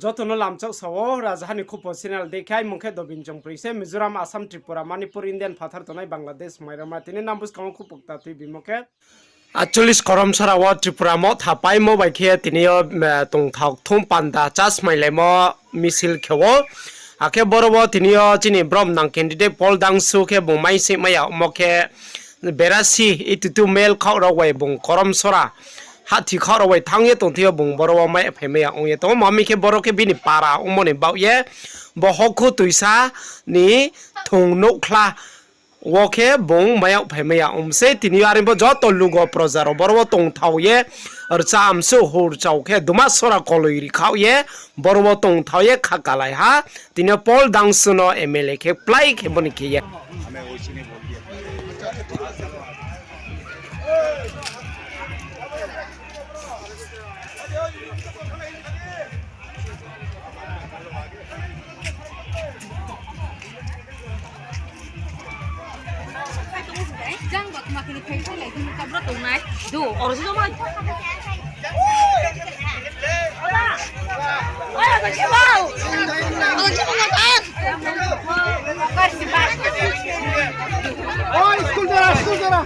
যতন লামচক সাও রাজধানী খুপো সিনাল দেখাই মুখে দবিন জং প্রিসে মিজোরাম আসাম ত্রিপুরা মণিপুর ইন্ডিয়ান ফাথার তনাই বাংলাদেশ মাইরামা তিনি নামবুস কামো খুপুকতা তুই বিমুখে 48 koromcherra wa Tipra motha paimo bai khe tini tong thak thum panda chasmailaimo misil khewo ake borobo tini chini brom nang candidate pol dangsu khe bungmai se maya mokhe berasi itutu mail khawra wai bung koromcherra hati khawra wai thangye tongthio bung borobo mai phemaya ongye to mami khe boro khe bini para umoni bauye bo hokhu tuisa ni thung nokla woke bong mayak phemaya umse tini arimbo joto lugo projaro borbo tong thauye archa amsu hur chauke Dhumacherra koloiri khauye borbo tong thauye khakalai ha tini pol dangsuno MLA kplai kheboni khiye Jangan buat makin kayak lagi kita berat naik. Duh, orang itu mah. Ayo ke bau. Kalau kita makan. Oh, school jara.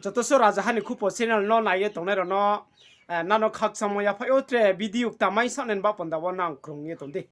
Jotoso raja hani kupo channel no naye tongne ro no nano khak samoya phayo tre video tamai sanen ba panda wa nang krong ye tonde